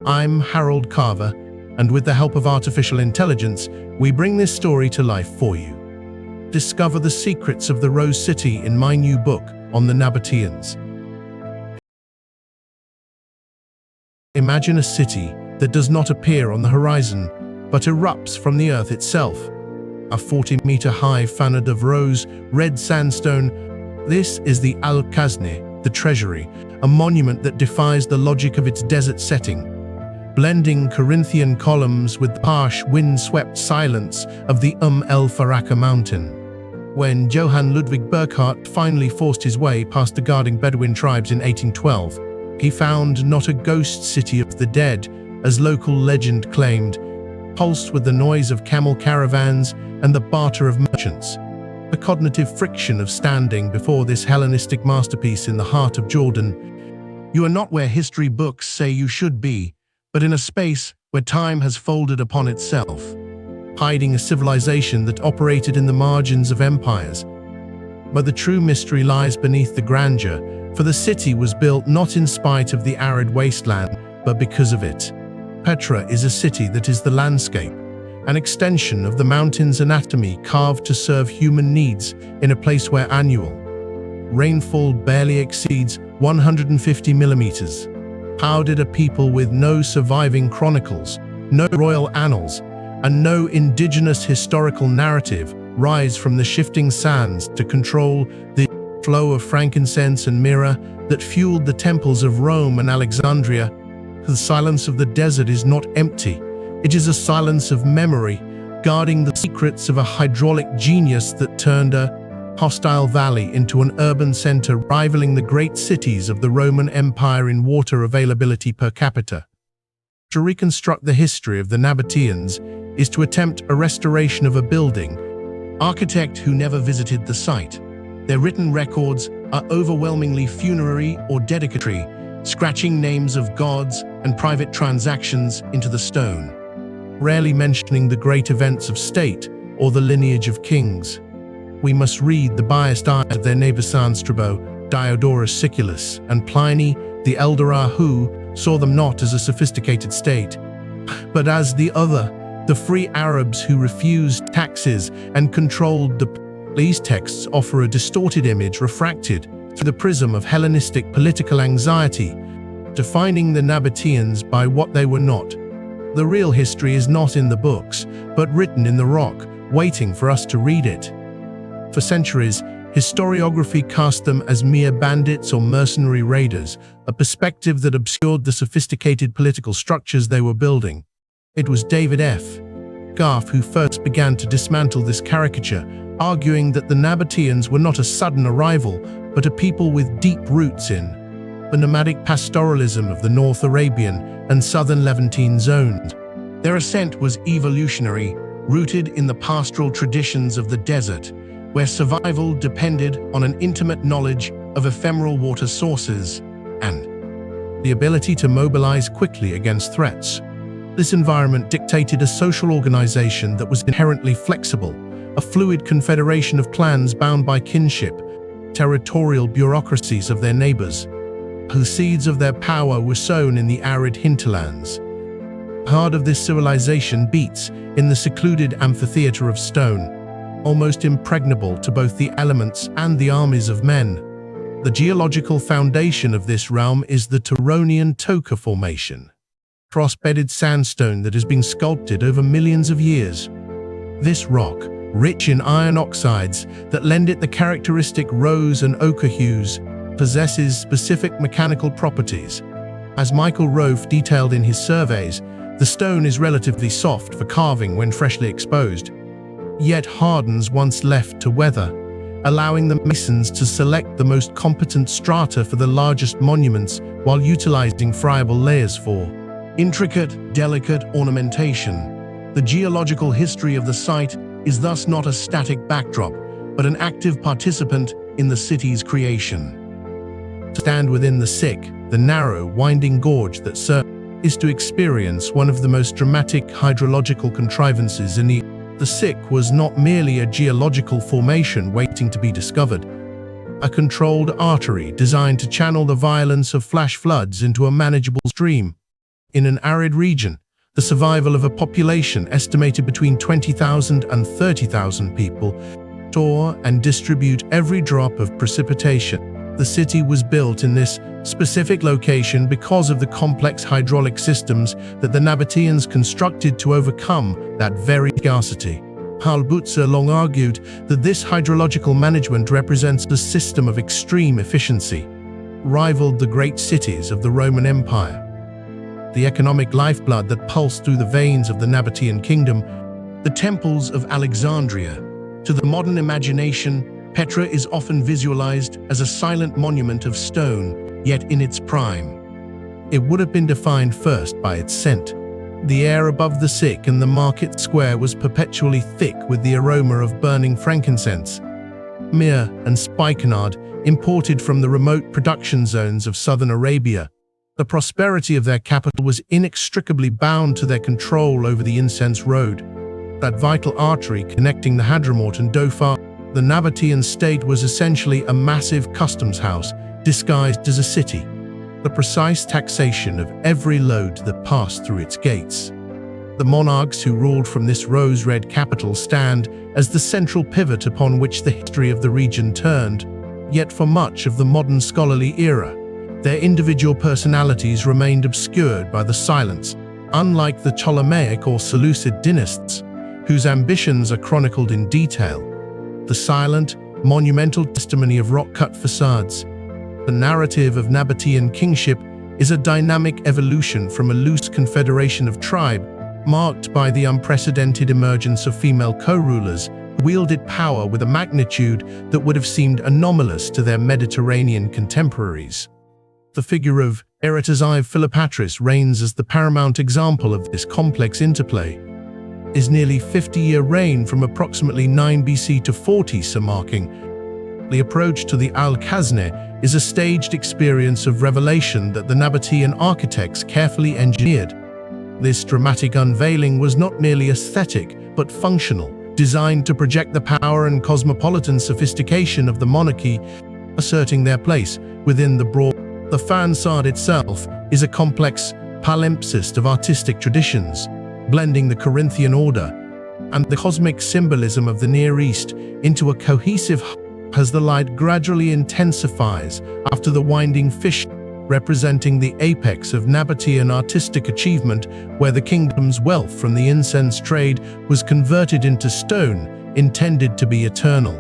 I'm Harold Carver, and with the help of artificial intelligence, we bring this story to life for you. Discover the secrets of the Rose City in my new book on the Nabataeans. Imagine a city that does not appear on the horizon, but erupts from the earth itself. A 40-meter-high fanade of rose red sandstone. This is the Al-Khazneh, the treasury, a monument that defies the logic of its desert setting, blending Corinthian columns with the harsh, wind-swept silence of the el-Faraka mountain. When Johann Ludwig Burckhardt finally forced his way past the guarding Bedouin tribes in 1812, he found not a ghost city of the dead, as local legend claimed, pulsed with the noise of camel caravans and the barter of merchants. The cognitive friction of standing before this Hellenistic masterpiece in the heart of Jordan. You are not where history books say you should be, but in a space where time has folded upon itself, hiding a civilization that operated in the margins of empires. But the true mystery lies beneath the grandeur, for the city was built not in spite of the arid wasteland, but because of it. Petra is a city that is the landscape, an extension of the mountain's anatomy carved to serve human needs in a place where annual rainfall barely exceeds 150 millimeters. How did a people with no surviving chronicles, no royal annals, and no indigenous historical narrative rise from the shifting sands to control the flow of frankincense and myrrh that fueled the temples of Rome and Alexandria? The silence of the desert is not empty. It is a silence of memory, guarding the secrets of a hydraulic genius that turned a hostile valley into an urban center rivaling the great cities of the Roman Empire in water availability per capita. To reconstruct the history of the Nabataeans is to attempt a restoration of a building, architect who never visited the site. Their written records are overwhelmingly funerary or dedicatory, scratching names of gods and private transactions into the stone, rarely mentioning the great events of state or the lineage of kings. We must read the biased eyes of their neighbor Strabo, Diodorus Siculus, and Pliny the Elder, who saw them not as a sophisticated state, but as the other, the free Arabs who refused taxes and controlled the. These texts offer a distorted image refracted through the prism of Hellenistic political anxiety, defining the Nabataeans by what they were not. The real history is not in the books, but written in the rock, waiting for us to read it. For centuries, historiography cast them as mere bandits or mercenary raiders, a perspective that obscured the sophisticated political structures they were building. It was David F. Garth who first began to dismantle this caricature, arguing that the Nabataeans were not a sudden arrival, but a people with deep roots in the nomadic pastoralism of the North Arabian and Southern Levantine zones. Their ascent was evolutionary, rooted in the pastoral traditions of the desert, where survival depended on an intimate knowledge of ephemeral water sources and the ability to mobilize quickly against threats. This environment dictated a social organization that was inherently flexible, a fluid confederation of clans bound by kinship, territorial bureaucracies of their neighbors, whose seeds of their power were sown in the arid hinterlands. The heart of this civilization beats in the secluded amphitheater of stone, almost impregnable to both the elements and the armies of men. The geological foundation of this realm is the Turonian Toka Formation, cross-bedded sandstone that has been sculpted over millions of years. This rock, rich in iron oxides that lend it the characteristic rose and ochre hues, possesses specific mechanical properties. As Michael Rofe detailed in his surveys, the stone is relatively soft for carving when freshly exposed, yet hardens once left to weather, allowing the masons to select the most competent strata for the largest monuments while utilizing friable layers for intricate, delicate ornamentation. The geological history of the site is thus not a static backdrop, but an active participant in the city's creation. To stand within the Sick, the narrow, winding gorge that serves is to experience one of the most dramatic hydrological contrivances in the Sick was not merely a geological formation waiting to be discovered, a controlled artery designed to channel the violence of flash floods into a manageable stream. In an arid region, the survival of a population estimated between 20,000 and 30,000 people store and distribute every drop of precipitation. The city was built in this specific location because of the complex hydraulic systems that the Nabataeans constructed to overcome that very scarcity. Halbutzer long argued that this hydrological management represents a system of extreme efficiency, rivaled the great cities of the Roman Empire. The economic lifeblood that pulsed through the veins of the Nabataean kingdom, the temples of Alexandria. To the modern imagination, Petra is often visualized as a silent monument of stone, yet in its prime. It would have been defined first by its scent. The air above the sick and the market square was perpetually thick with the aroma of burning frankincense, myrrh and spikenard imported from the remote production zones of southern Arabia. The prosperity of their capital was inextricably bound to their control over the incense road, that vital artery connecting the Hadramaut and Defied. The Nabataean state was essentially a massive customs house disguised as a city, the precise taxation of every load that passed through its gates. The monarchs who ruled from this rose-red capital stand as the central pivot upon which the history of the region turned. Yet for much of the modern scholarly era, their individual personalities remained obscured by the silence, unlike the Ptolemaic or Seleucid dynasts, whose ambitions are chronicled in detail. The silent, monumental testimony of rock-cut facades. The narrative of Nabataean kingship is a dynamic evolution from a loose confederation of tribe, marked by the unprecedented emergence of female co-rulers who wielded power with a magnitude that would have seemed anomalous to their Mediterranean contemporaries. The figure of Eretasive Philopatris reigns as the paramount example of this complex interplay. His nearly 50-year reign from approximately 9 BC to 40 CE marking the approach to the Al-Khazne is a staged experience of revelation that the Nabataean architects carefully engineered. This dramatic unveiling was not merely aesthetic, but functional, designed to project the power and cosmopolitan sophistication of the monarchy, asserting their place within the broad. The façade itself is a complex palimpsest of artistic traditions, blending the Corinthian order and the cosmic symbolism of the Near East into a cohesive whole as the light gradually intensifies after the winding fissure, representing the apex of Nabataean artistic achievement, where the kingdom's wealth from the incense trade was converted into stone, intended to be eternal.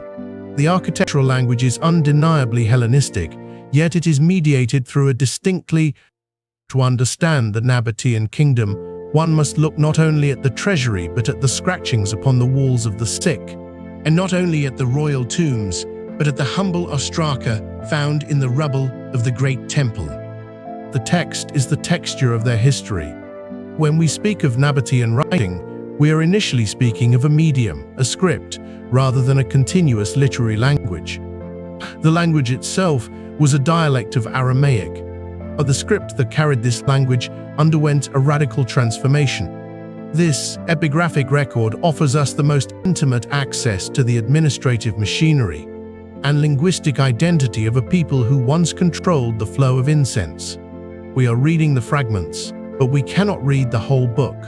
The architectural language is undeniably Hellenistic, yet it is mediated through a distinctly. To understand the Nabataean kingdom, one must look not only at the treasury but at the scratchings upon the walls of the sick, and not only at the royal tombs, but at the humble ostraka found in the rubble of the great temple. The text is the texture of their history. When we speak of Nabataean writing, we are initially speaking of a medium, a script, rather than a continuous literary language. The language itself was a dialect of Aramaic, but the script that carried this language underwent a radical transformation. This epigraphic record offers us the most intimate access to the administrative machinery and linguistic identity of a people who once controlled the flow of incense. We are reading the fragments, but we cannot read the whole book.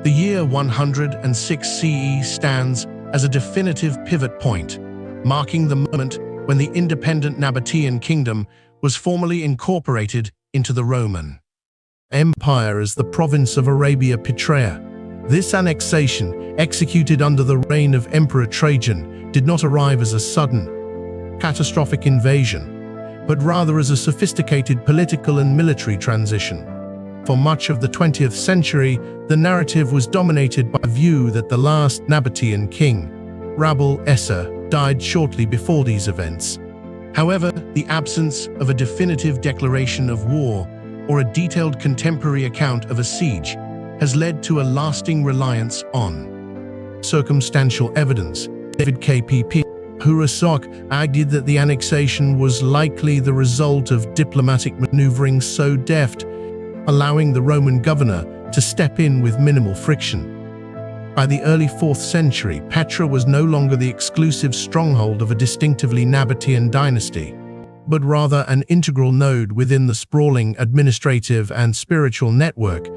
The year 106 CE stands as a definitive pivot point, marking the moment when the independent Nabataean kingdom was formally incorporated into the Roman Empire as the province of Arabia Petra. This annexation, executed under the reign of Emperor Trajan, did not arrive as a sudden, catastrophic invasion, but rather as a sophisticated political and military transition. For much of the 20th century, the narrative was dominated by the view that the last Nabataean king, Rabel Essa, died shortly before these events. However, the absence of a definitive declaration of war or a detailed contemporary account of a siege has led to a lasting reliance on circumstantial evidence. David K.P.P. Hurasok argued that the annexation was likely the result of diplomatic maneuvering so deft, allowing the Roman governor to step in with minimal friction. By the early 4th century, Petra was no longer the exclusive stronghold of a distinctively Nabataean dynasty, but rather an integral node within the sprawling administrative and spiritual network.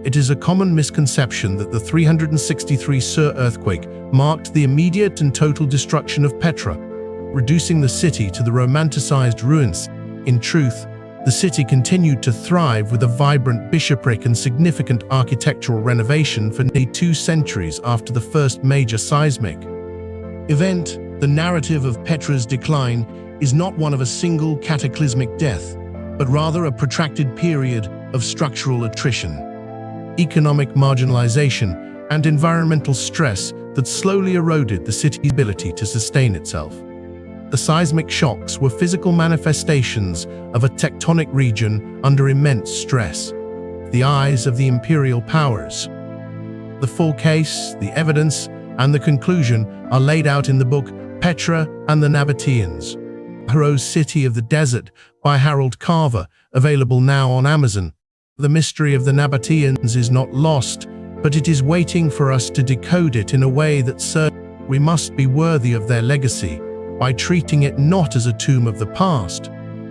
It is a common misconception that the 363 Sur earthquake marked the immediate and total destruction of Petra, reducing the city to the romanticized ruins. In truth, the city continued to thrive with a vibrant bishopric and significant architectural renovation for nearly 2 centuries after the first major seismic event. The narrative of Petra's decline is not one of a single cataclysmic death, but rather a protracted period of structural attrition, economic marginalization, and environmental stress that slowly eroded the city's ability to sustain itself. The seismic shocks were physical manifestations of a tectonic region under immense stress. The eyes of the imperial powers. The full case, the evidence, and the conclusion are laid out in the book Petra and the Nabataeans, Hero's City of the Desert by Harold Carver, available now on Amazon. The mystery of the Nabataeans is not lost, but it is waiting for us to decode it in a way that certain we must be worthy of their legacy, by treating it not as a tomb of the past.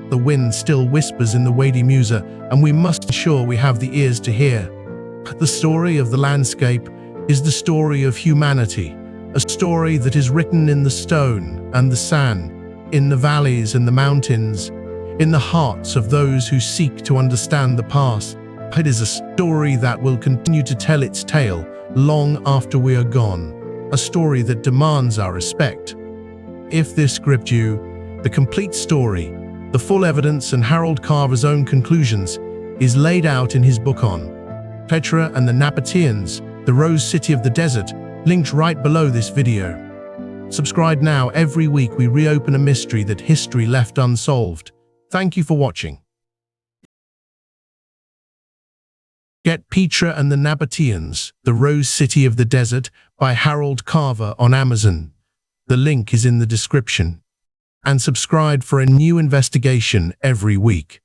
The wind still whispers in the Wadi Musa, and we must ensure we have the ears to hear. The story of the landscape is the story of humanity, a story that is written in the stone and the sand, in the valleys and the mountains, in the hearts of those who seek to understand the past. It is a story that will continue to tell its tale long after we are gone, a story that demands our respect. If this gripped you, the complete story, the full evidence, and Harold Carver's own conclusions is laid out in his book on Petra and the Nabataeans, the Rose City of the Desert, linked right below this video. Subscribe now. Every week we reopen a mystery that history left unsolved. Thank you for watching. Get Petra and the Nabataeans, the Rose City of the Desert by Harold Carver on Amazon. The link is in the description. And subscribe for a new investigation every week.